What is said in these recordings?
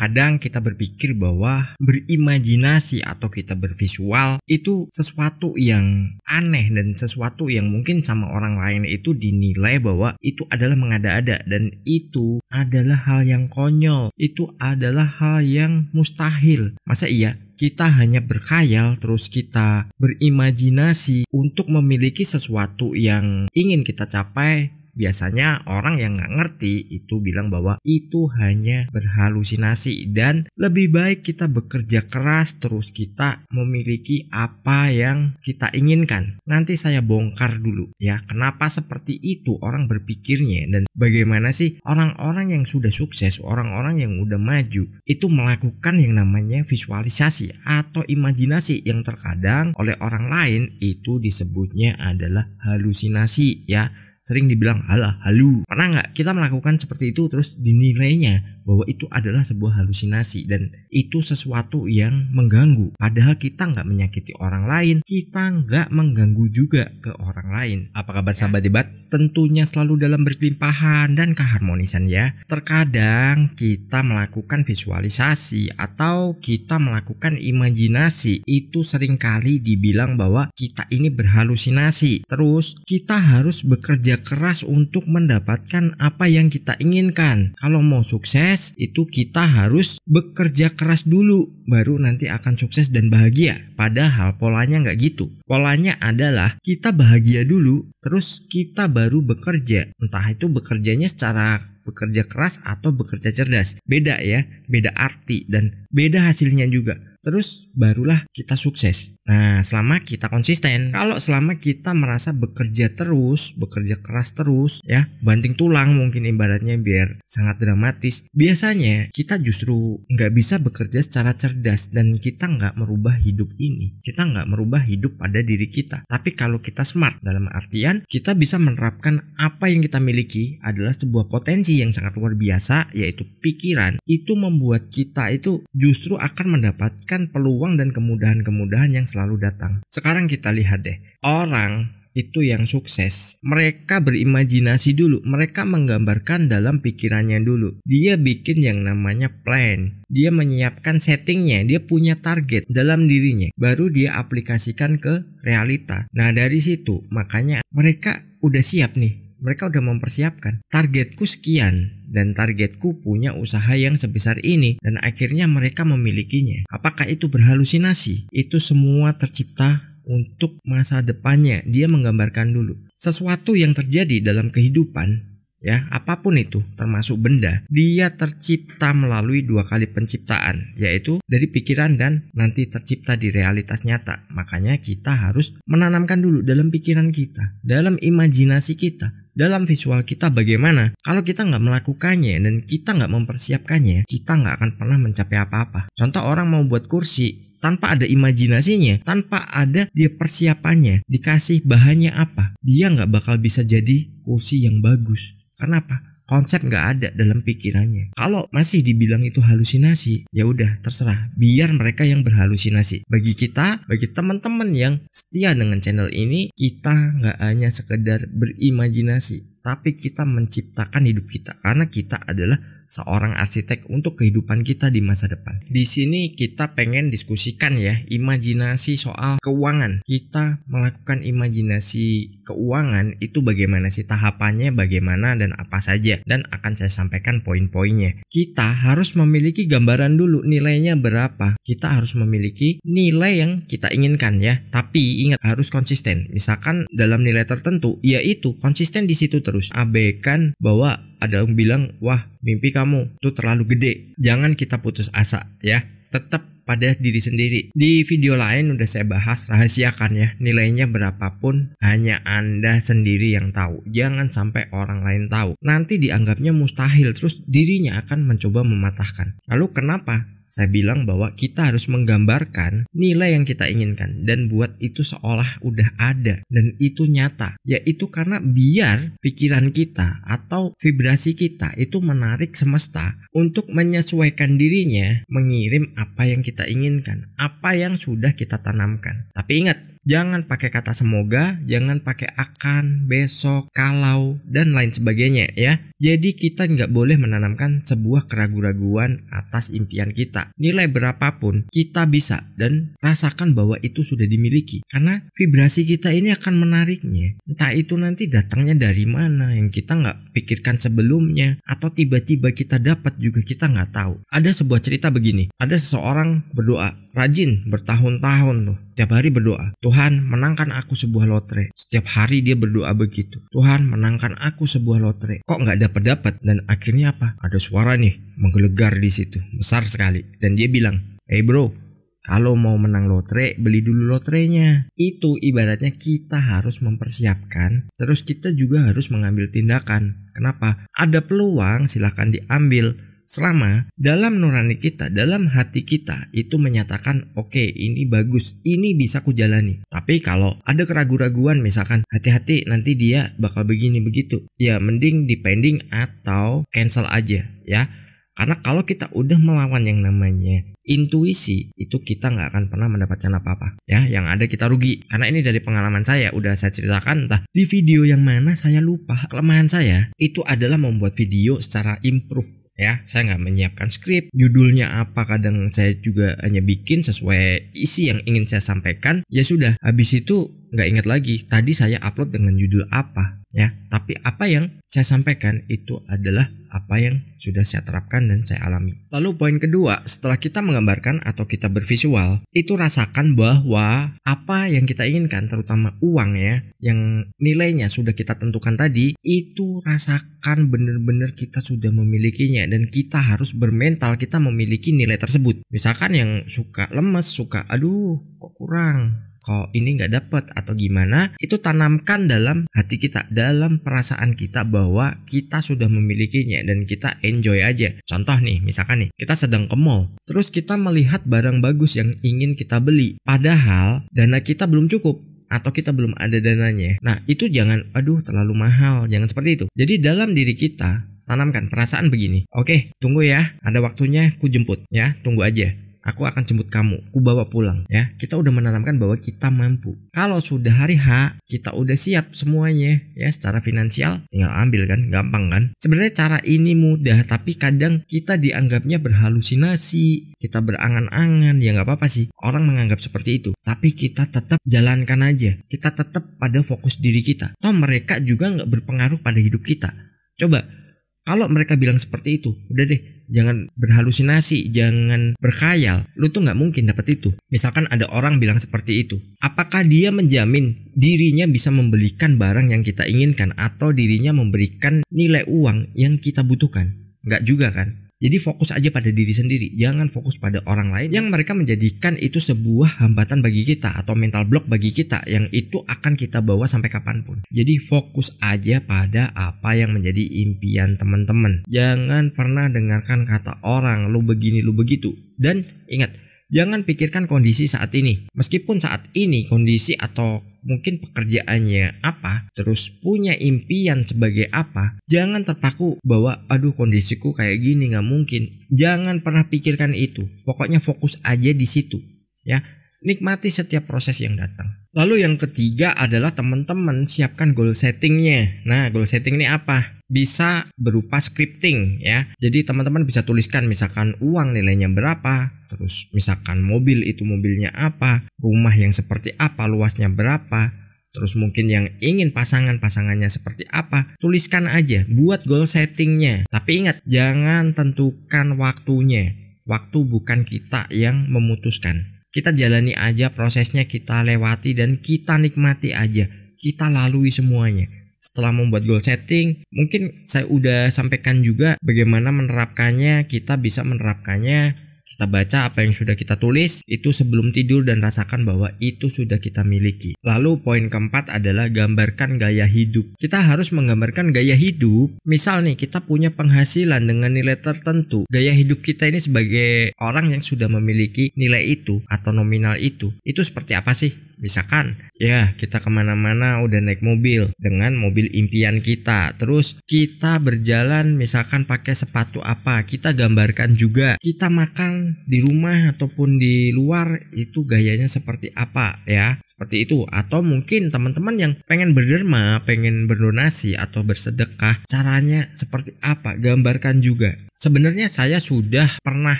Kadang kita berpikir bahwa berimajinasi atau kita bervisual itu sesuatu yang aneh dan sesuatu yang mungkin sama orang lain itu dinilai bahwa itu adalah mengada-ada dan itu adalah hal yang konyol, itu adalah hal yang mustahil. Masa iya kita hanya berkhayal terus kita berimajinasi untuk memiliki sesuatu yang ingin kita capai? Biasanya orang yang gak ngerti itu bilang bahwa itu hanya berhalusinasi dan lebih baik kita bekerja keras terus kita memiliki apa yang kita inginkan. Nanti saya bongkar dulu ya kenapa seperti itu orang berpikirnya dan bagaimana sih orang-orang yang sudah sukses, orang-orang yang udah maju itu melakukan yang namanya visualisasi atau imajinasi yang terkadang oleh orang lain itu disebutnya adalah halusinasi ya. Sering dibilang alah halu. Pernah nggak kita melakukan seperti itu terus dinilainya bahwa itu adalah sebuah halusinasi dan itu sesuatu yang mengganggu. Padahal kita nggak menyakiti orang lain, kita nggak mengganggu juga ke orang lain. Apa kabar sahabat debat? Tentunya selalu dalam berlimpahan dan keharmonisan ya. Terkadang kita melakukan visualisasi atau kita melakukan imajinasi itu seringkali dibilang bahwa kita ini berhalusinasi. Terus kita harus bekerja keras untuk mendapatkan apa yang kita inginkan. Kalau mau sukses itu kita harus bekerja keras dulu baru nanti akan sukses dan bahagia. Padahal polanya nggak gitu. Polanya adalah kita bahagia dulu terus kita baru bekerja. Entah itu bekerjanya secara bekerja keras atau bekerja cerdas. Beda ya, beda arti dan beda hasilnya juga. Terus barulah kita sukses. Nah, selama kita konsisten. Kalau selama kita merasa bekerja terus, bekerja keras terus, ya, banting tulang mungkin ibaratnya biar sangat dramatis. Biasanya kita justru nggak bisa bekerja secara cerdas dan kita nggak merubah hidup ini. Kita nggak merubah hidup pada diri kita. Tapi kalau kita smart dalam artian kita bisa menerapkan apa yang kita miliki adalah sebuah potensi yang sangat luar biasa, yaitu pikiran. Itu membuat kita itu justru akan mendapatkan peluang dan kemudahan-kemudahan yang selalu datang. Sekarang kita lihat deh, orang itu yang sukses, mereka berimajinasi dulu, mereka menggambarkan dalam pikirannya dulu. Dia bikin yang namanya plan, dia menyiapkan settingnya, dia punya target dalam dirinya, baru dia aplikasikan ke realita. Nah dari situ makanya mereka udah siap nih, mereka udah mempersiapkan targetku sekian dan targetku punya usaha yang sebesar ini dan akhirnya mereka memilikinya. Apakah itu berhalusinasi? Itu semua tercipta untuk masa depannya. Dia menggambarkan dulu sesuatu yang terjadi dalam kehidupan ya, apapun itu termasuk benda, dia tercipta melalui 2 kali penciptaan, yaitu dari pikiran dan nanti tercipta di realitas nyata. Makanya kita harus menanamkan dulu dalam pikiran kita, dalam imajinasi kita, dalam visual kita bagaimana. Kalau kita nggak melakukannya dan kita nggak mempersiapkannya, kita nggak akan pernah mencapai apa-apa. Contoh orang mau buat kursi tanpa ada imajinasinya, tanpa ada dia persiapannya, dikasih bahannya apa, dia nggak bakal bisa jadi kursi yang bagus. Kenapa? Konsep nggak ada dalam pikirannya. Kalau masih dibilang itu halusinasi, ya udah terserah, biar mereka yang berhalusinasi. Bagi kita, bagi teman-teman yang setia dengan channel ini, kita nggak hanya sekedar berimajinasi, tapi kita menciptakan hidup kita karena kita adalah seorang arsitek untuk kehidupan kita di masa depan. Di sini kita pengen diskusikan ya, imajinasi soal keuangan. Kita melakukan imajinasi keuangan itu bagaimana sih tahapannya, bagaimana dan apa saja, dan akan saya sampaikan poin-poinnya. Kita harus memiliki gambaran dulu nilainya berapa. Kita harus memiliki nilai yang kita inginkan ya, tapi ingat harus konsisten. Misalkan dalam nilai tertentu, yaitu konsisten di situ terus. Abaikan bahwa ada yang bilang, wah mimpi kamu tuh terlalu gede. Jangan kita putus asa ya. Tetap pada diri sendiri. Di video lain udah saya bahas, rahasiakan ya. Nilainya berapapun hanya Anda sendiri yang tahu. Jangan sampai orang lain tahu. Nanti dianggapnya mustahil, terus dirinya akan mencoba mematahkan. Lalu kenapa saya bilang bahwa kita harus menggambarkan nilai yang kita inginkan dan buat itu seolah udah ada dan itu nyata, yaitu karena biar pikiran kita atau vibrasi kita itu menarik semesta untuk menyesuaikan dirinya mengirim apa yang kita inginkan, apa yang sudah kita tanamkan. Tapi ingat, jangan pakai kata semoga, jangan pakai akan, besok, kalau, dan lain sebagainya ya. Jadi kita nggak boleh menanamkan sebuah keraguan-raguan atas impian kita. Nilai berapapun kita bisa dan rasakan bahwa itu sudah dimiliki. Karena vibrasi kita ini akan menariknya. Entah itu nanti datangnya dari mana yang kita nggak pikirkan sebelumnya, atau tiba-tiba kita dapat juga kita nggak tahu. Ada sebuah cerita begini. Ada seseorang berdoa, rajin bertahun-tahun tuh. Tiap hari berdoa, Tuhan menangkan aku sebuah lotre. Setiap hari dia berdoa begitu. Tuhan menangkan aku sebuah lotre. Kok nggak dapat-dapat? Dan akhirnya apa? Ada suara nih menggelegar di situ, besar sekali. Dan dia bilang, hey bro, kalau mau menang lotre, beli dulu lotrenya. Itu ibaratnya kita harus mempersiapkan. Terus kita juga harus mengambil tindakan. Kenapa? Ada peluang, silahkan diambil. Selama dalam nurani kita, dalam hati kita itu menyatakan oke, ini bagus, ini bisa ku jalani. Tapi kalau ada keraguan-raguan, misalkan hati-hati nanti dia bakal begini begitu, ya mending dipending atau cancel aja ya. Karena kalau kita udah melawan yang namanya intuisi, itu kita nggak akan pernah mendapatkan apa-apa ya. Yang ada kita rugi. Karena ini dari pengalaman saya, udah saya ceritakan entah di video yang mana saya lupa. Kelemahan saya itu adalah membuat video secara improve ya. Saya nggak menyiapkan skrip, judulnya apa, kadang saya juga hanya bikin sesuai isi yang ingin saya sampaikan. Ya sudah, habis itu nggak ingat lagi tadi saya upload dengan judul apa ya. Tapi apa yang saya sampaikan itu adalah apa yang sudah saya terapkan dan saya alami. Lalu poin kedua, setelah kita menggambarkan atau kita bervisual, itu rasakan bahwa apa yang kita inginkan, terutama uang ya, yang nilainya sudah kita tentukan tadi, itu rasakan benar-benar kita sudah memilikinya. Dan kita harus bermental kita memiliki nilai tersebut. Misalkan yang suka lemes, suka aduh kok kurang, kok ini nggak dapat atau gimana, itu tanamkan dalam hati kita, dalam perasaan kita bahwa kita sudah memilikinya dan kita enjoy aja. Contoh nih, misalkan nih kita sedang ke mall, terus kita melihat barang bagus yang ingin kita beli, padahal dana kita belum cukup atau kita belum ada dananya. Nah itu jangan aduh terlalu mahal, jangan seperti itu. Jadi dalam diri kita tanamkan perasaan begini, oke tunggu ya, ada waktunya ku jemput ya, tunggu aja, aku akan jemput kamu, ku bawa pulang ya. Kita udah menanamkan bahwa kita mampu. Kalau sudah hari H, kita udah siap semuanya ya, secara finansial tinggal ambil kan, gampang kan. Sebenarnya cara ini mudah, tapi kadang kita dianggapnya berhalusinasi, kita berangan-angan. Ya nggak apa-apa sih, orang menganggap seperti itu. Tapi kita tetap jalankan aja. Kita tetap pada fokus diri kita. Toh mereka juga nggak berpengaruh pada hidup kita. Coba, kalau mereka bilang seperti itu, udah deh, jangan berhalusinasi, jangan berkhayal. Lu tuh gak mungkin dapat itu. Misalkan ada orang bilang seperti itu, apakah dia menjamin dirinya bisa membelikan barang yang kita inginkan, atau dirinya memberikan nilai uang yang kita butuhkan? Gak juga kan. Jadi fokus aja pada diri sendiri, jangan fokus pada orang lain yang mereka menjadikan itu sebuah hambatan bagi kita atau mental block bagi kita, yang itu akan kita bawa sampai kapanpun. Jadi fokus aja pada apa yang menjadi impian teman-teman. Jangan pernah dengarkan kata orang, lu begini, lu begitu. Dan ingat, jangan pikirkan kondisi saat ini. Meskipun saat ini kondisi atau mungkin pekerjaannya apa, terus punya impian sebagai apa, jangan terpaku bahwa aduh kondisiku kayak gini, nggak mungkin. Jangan pernah pikirkan itu. Pokoknya fokus aja di situ ya. Nikmati setiap proses yang datang. Lalu yang ketiga adalah teman-teman siapkan goal settingnya. Nah, goal setting ini apa? Bisa berupa scripting ya. Jadi teman-teman bisa tuliskan misalkan uang nilainya berapa, terus misalkan mobil itu mobilnya apa, rumah yang seperti apa, luasnya berapa, terus mungkin yang ingin pasangannya seperti apa. Tuliskan aja, buat goal settingnya. Tapi ingat, jangan tentukan waktunya. Waktu bukan kita yang memutuskan. Kita jalani aja prosesnya, kita lewati dan kita nikmati aja. Kita lalui semuanya. Setelah membuat goal setting, mungkin saya udah sampaikan juga bagaimana menerapkannya. Kita bisa menerapkannya, kita baca apa yang sudah kita tulis itu sebelum tidur dan rasakan bahwa itu sudah kita miliki. Lalu poin keempat adalah gambarkan gaya hidup. Kita harus menggambarkan gaya hidup. Misal nih, kita punya penghasilan dengan nilai tertentu. Gaya hidup kita ini sebagai orang yang sudah memiliki nilai itu atau nominal itu seperti apa sih? Misalkan ya kita kemana-mana udah naik mobil dengan mobil impian kita, terus kita berjalan misalkan pakai sepatu apa, kita gambarkan juga. Kita makan misalkan di rumah ataupun di luar itu gayanya seperti apa ya, seperti itu. Atau mungkin teman-teman yang pengen berderma, pengen berdonasi atau bersedekah, caranya seperti apa, gambarkan juga. Sebenarnya saya sudah pernah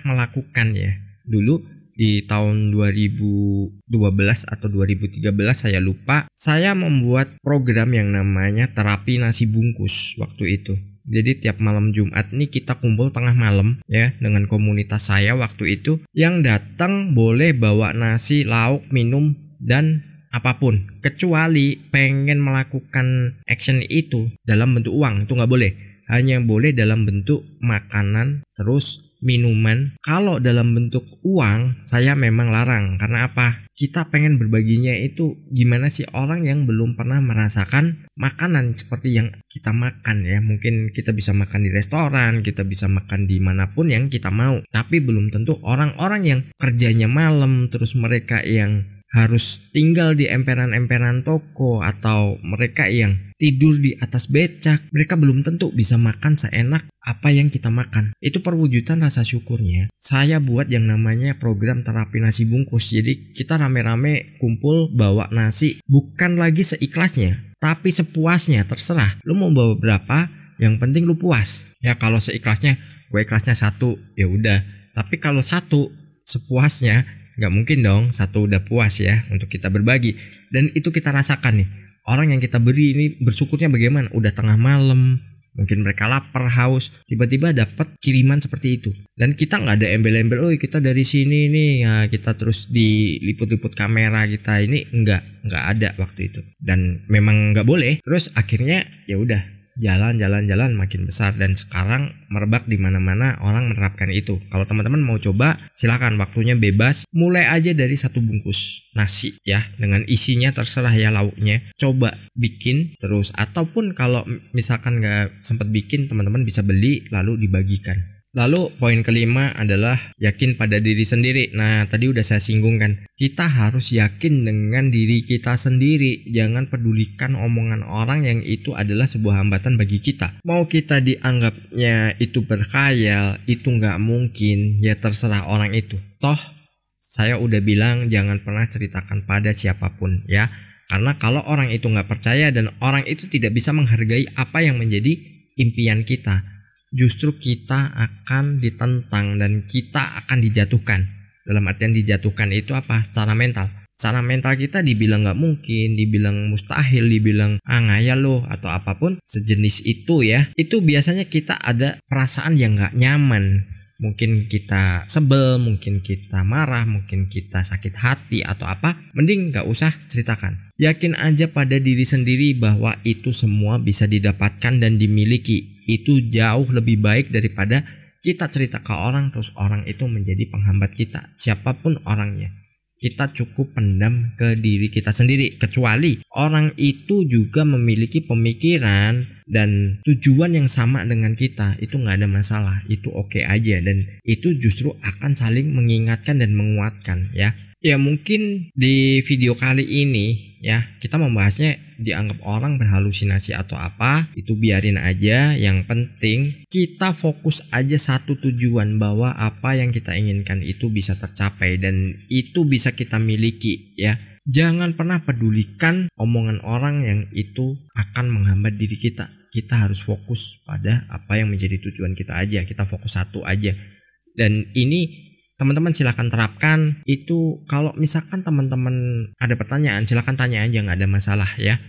melakukan ya dulu di tahun 2012 atau 2013 saya lupa. Saya membuat program yang namanya terapi nasi bungkus waktu itu. Jadi tiap malam Jumat nih kita kumpul tengah malam ya dengan komunitas saya waktu itu. Yang datang boleh bawa nasi, lauk, minum dan apapun. Kecuali pengen melakukan action itu dalam bentuk uang, itu nggak boleh. Hanya boleh dalam bentuk makanan terus minuman. Kalau dalam bentuk uang saya memang larang. Karena apa? Kita pengen berbaginya itu gimana sih orang yang belum pernah merasakan makanan seperti yang kita makan ya. Mungkin kita bisa makan di restoran, kita bisa makan di manapun yang kita mau. Tapi belum tentu orang-orang yang kerjanya malam, terus mereka yang harus tinggal di emperan-emperan toko, atau mereka yang tidur di atas becak, mereka belum tentu bisa makan seenak apa yang kita makan. Itu perwujudan rasa syukurnya. Saya buat yang namanya program terapi nasi bungkus. Jadi kita rame-rame kumpul bawa nasi, bukan lagi seikhlasnya, tapi sepuasnya. Terserah lu mau bawa berapa, yang penting lu puas. Ya kalau seikhlasnya, gue ikhlasnya 1, ya udah. Tapi kalau 1 sepuasnya, nggak mungkin dong 1 udah puas ya untuk kita berbagi. Dan itu kita rasakan nih, orang yang kita beri ini bersyukurnya bagaimana. Udah tengah malam, mungkin mereka lapar, haus, tiba-tiba dapat kiriman seperti itu. Dan kita nggak ada embel-embel, oh kita dari sini nih ya, kita terus diliput-liput kamera kita. Ini nggak ada waktu itu. Dan memang nggak boleh. Terus akhirnya ya udah, jalan makin besar, dan sekarang merebak di mana-mana orang menerapkan itu. Kalau teman-teman mau coba, silakan, waktunya bebas. Mulai aja dari 1 bungkus nasi ya, dengan isinya terserah ya lauknya. Coba bikin terus, ataupun kalau misalkan nggak sempat bikin, teman-teman bisa beli lalu dibagikan. Lalu poin kelima adalah yakin pada diri sendiri. Nah tadi udah saya singgung kan, kita harus yakin dengan diri kita sendiri. Jangan pedulikan omongan orang yang itu adalah sebuah hambatan bagi kita. Mau kita dianggapnya itu berkhayal, itu nggak mungkin, ya terserah orang itu. Toh saya udah bilang jangan pernah ceritakan pada siapapun ya. Karena kalau orang itu nggak percaya dan orang itu tidak bisa menghargai apa yang menjadi impian kita, justru kita akan ditentang dan kita akan dijatuhkan. Dalam artian dijatuhkan itu apa? Secara mental. Secara mental kita dibilang gak mungkin, dibilang mustahil, dibilang ngayal loh, atau apapun sejenis itu ya. Itu biasanya kita ada perasaan yang gak nyaman. Mungkin kita sebel, mungkin kita marah, mungkin kita sakit hati atau apa. Mending gak usah ceritakan. Yakin aja pada diri sendiri bahwa itu semua bisa didapatkan dan dimiliki. Itu jauh lebih baik daripada kita cerita ke orang terus orang itu menjadi penghambat kita. Siapapun orangnya, kita cukup pendam ke diri kita sendiri. Kecuali orang itu juga memiliki pemikiran dan tujuan yang sama dengan kita, itu gak ada masalah, itu oke aja. Dan itu justru akan saling mengingatkan dan menguatkan ya. Ya mungkin di video kali ini ya kita membahasnya dianggap orang berhalusinasi atau apa, itu biarin aja. Yang penting kita fokus aja satu tujuan, bahwa apa yang kita inginkan itu bisa tercapai dan itu bisa kita miliki ya. Jangan pernah pedulikan omongan orang yang itu akan menghambat diri kita. Kita harus fokus pada apa yang menjadi tujuan kita aja. Kita fokus satu aja. Dan ini teman-teman silakan terapkan itu. Kalau misalkan teman-teman ada pertanyaan, silakan tanya aja, nggak ada masalah ya.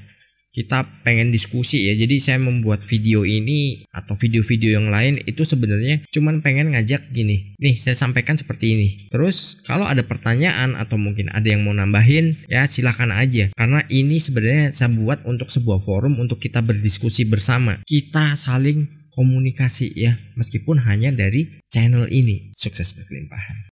Kita pengen diskusi ya. Jadi saya membuat video ini atau video-video yang lain itu sebenarnya cuman pengen ngajak gini. Nih saya sampaikan seperti ini. Terus kalau ada pertanyaan atau mungkin ada yang mau nambahin ya silakan aja. Karena ini sebenarnya saya buat untuk sebuah forum untuk kita berdiskusi bersama. Kita saling komunikasi ya, meskipun hanya dari channel ini. Sukses berkelimpahan.